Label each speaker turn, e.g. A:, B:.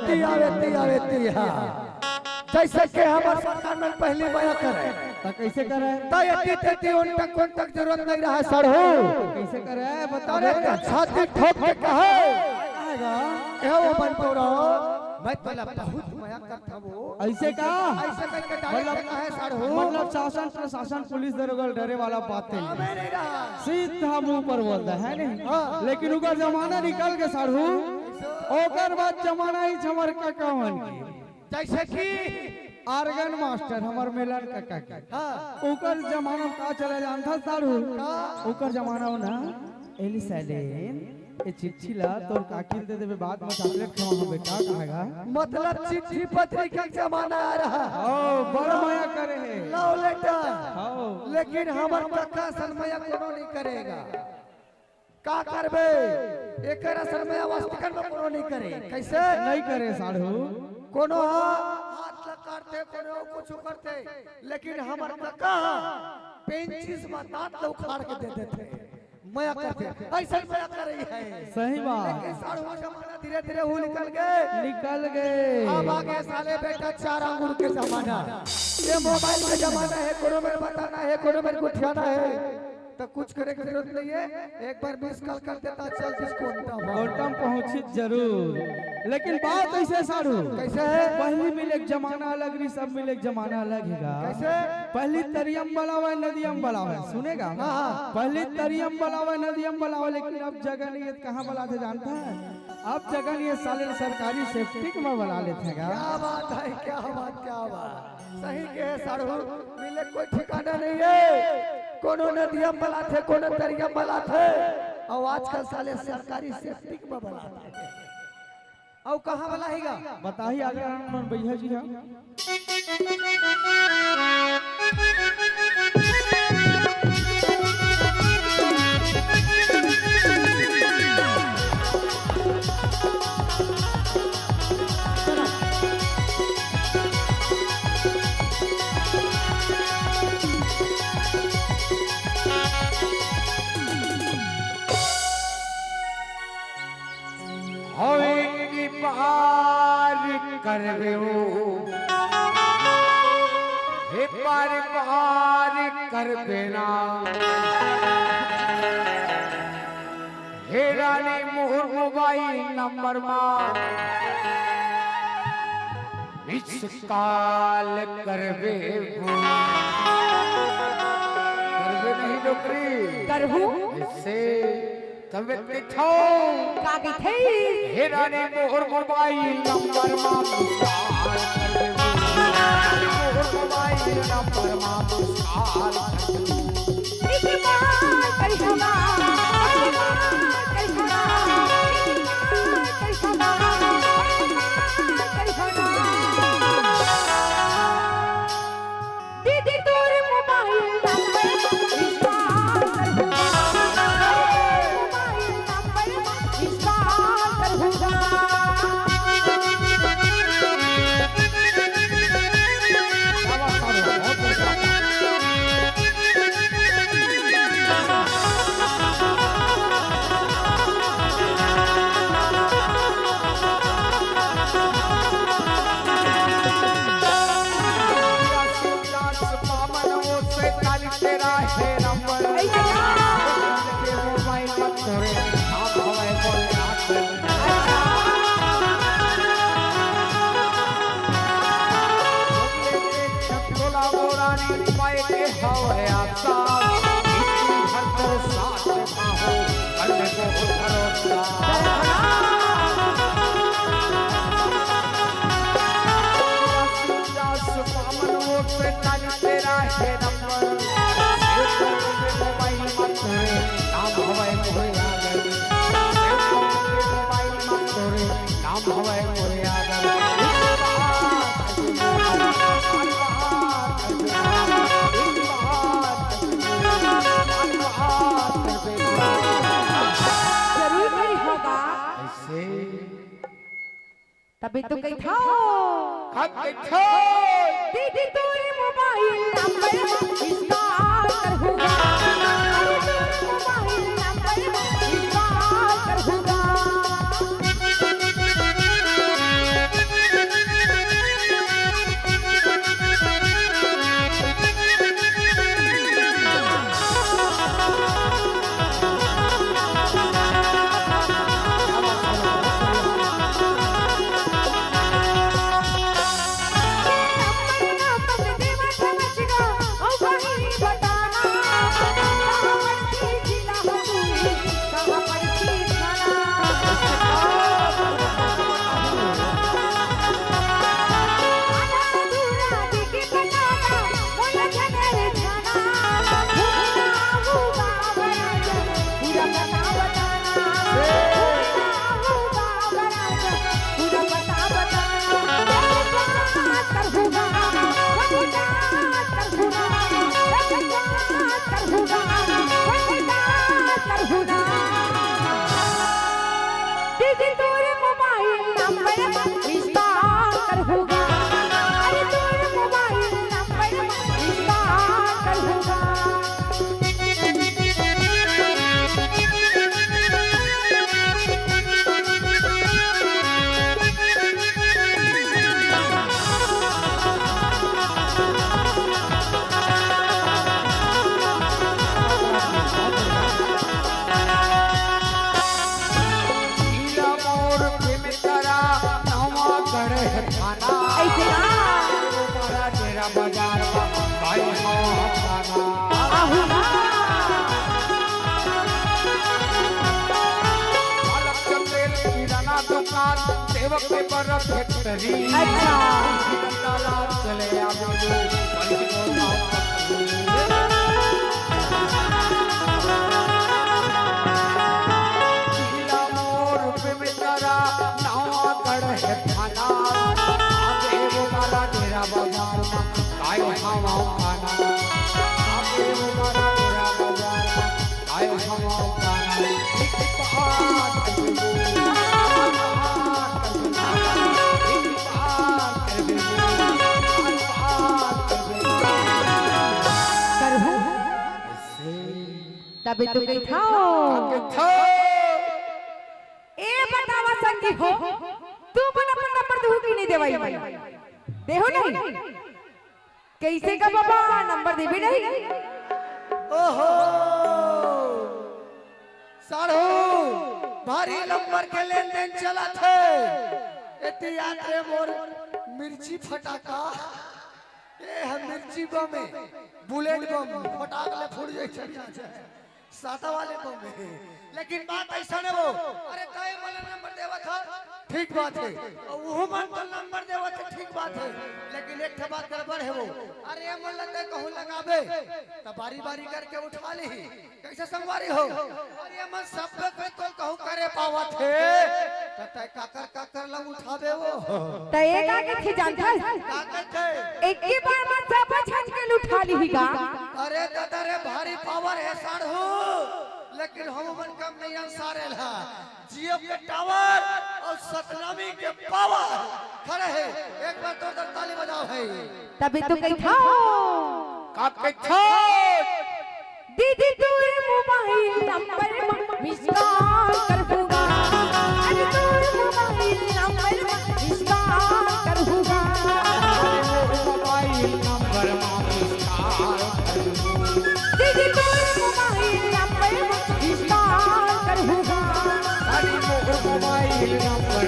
A: तिया जैसे के हमारे सरकार में पहली माया करे
B: तो कैसे करे?
A: तो ये उन तक जरूरत नहीं रहा सड़ो
B: कैसे करे बता
A: अरे छाती ठोक के कहे
B: आएगा
A: वो बनतो रहो मैं तोला बहुत माया करता वो
B: ऐसे का
A: ऐसे करके डायरेक्ट है सड़ो
B: मतलब शासन प्रशासन पुलिस दरोगा डरे वाला बात नहीं सीधा मुंह पर बोलता है नहीं। लेकिन उगर जमाना निकल के साढ़ू ओकर बाद जमाना ही छमर का कवन
A: जैसे कि
B: आर्गन मास्टर हमार मेलन काका के ओकर जमाना का चले जानता साढ़ू ओकर जमाना ना एली सैलेन ए चिट्ठी ला तोर काकी दे देबे बाद में चॉकलेट खवा बेटा कहेगा
A: मतलब चिट्ठी पत्रिका का जमाना आ रहा
B: ओ बड़ माया करे है
A: लव लेटर
B: हां
A: लेकिन हमर काका सनमया कोनो नहीं करेगा का करबे एकर सनमया वास्तविकन में कोनो नहीं करे कैसे
B: नहीं करे साढ़ू
A: कोनो हाथ करते कोनो कुछ करते लेकिन हमर काका पेंचिस में दांत उखाड़ के दे देते माया करते ऐसा माया कर रही है
B: सही बात।
A: लेकिन साढ़ू जमाना धीरे धीरे वो निकल गए अब आगे साले बेटा 4 अंगूर के जमाना ये मोबाइल का जमाना है कोनो में बताना है कोनो में गुठियाना है तो कुछ करे की जरूरत नहीं है एक बार मिस कॉल कर देता चल जिसको
B: कोर्टम पहुंची जरूर। लेकिन बात ऐसे साढ़ू
A: कैसे है
B: पहली मिल एक जमाना अलग रही सब मिल एक जमाना अलग हैगा
A: कैसे
B: पहली तरियम बलावे नदियम बलावे सुनेगा पहली तरियम बलावे नदियम बलावे लेकिन अब जगह नहीं है कहाँ बलाते जानता है अब जगह नहीं है साले सरकारी सेफ्टी में बला लेते हैं
A: क्या बात है क्या बात सही के साढ़ू मिले कोई ठिकाना नहीं है कोनो नदियम बला थे कोनो तरियम बला थे और आजकल साले सरकारी सेफ्टी में बला थे और कहाँ बला हैगा
B: बताइए आगे आनंद भैया जी हम
C: करवे हे पार कर देना हे रानी मोहर मोबाइल नंबर मिस कॉल करवे नहीं नौकरी
D: करहू
C: इससे तब थे
D: कागे थे
C: हे रानी मोहर मोबाइल नंबर मोहर मोबाइल नंबर
D: दीदी तोरे मोबाइल तभी तो कही था दीदी तोरे मोबाइल नंबर इंस्टॉल होगा मोबाइल नंबर इंस्टॉल होगा आहूगा
C: बालक चंदेल किराना दुकान सेवक के बर्फ फैक्ट्री
D: अच्छा
C: तालाब चले आवे परिको नाम जिला मोर पे मेरा नावा गढ़ है थाना आगे वो माला तेरा बाजार में आयो हवा खाना आगे वो माला तेरा बाजार में आयो हवा खाना एक बात
D: करहूं तभी तो गई था ए बतावा संगी हो तू मन अपन नंबर दू की नहीं देवाई देहो नहीं कैसे का बाबा नंबर देबे नहीं
A: ओहो साढ़ू भारी नंबर के लेन देन चला थे इतनी यात्रे मोर मिर्ची फटाका ये हम मिर्ची बम है बुलेट बम फटाक ले फूट जाए चढ़ जाए सादा वाले बम है लेकिन बात ऐसा नहीं वो अरे कई वाला नंबर देवा था ठीक बात है और वो मन तो नंबर देवा था ठीक बात है लेकिन एक ठे बात गड़बड़ है वो अरे मन लगता है कहूं लगावे तो बारी बारी करके उठा ली कैसे संगवारी हो अरे मन सब पे तो कहूं करे पावा थे तो तय काकर लग उठावे वो
D: तो एक आगे थी जानता
A: काकर थे
D: एक ही बार में सब छन के उठा लीगा
A: अरे दादा रे भारी पावर है साढ़ू लेकिन हम मन कम नहीं अंसारे ला जियो के टावर और सतनामी के पावर खड़े है एक बार तो ताली बजाओ है
D: तभी तो गई था दीदी तोरे मोबाइल नंबर मिस कॉल करूंगा अरे तोरे मोबाइल नंबर मिस कॉल करूंगा
C: मोबाइल नंबर
D: दीदी तोरे मोबाइल नंबर मिस कॉल करूंगा
C: मोबाइल नंबर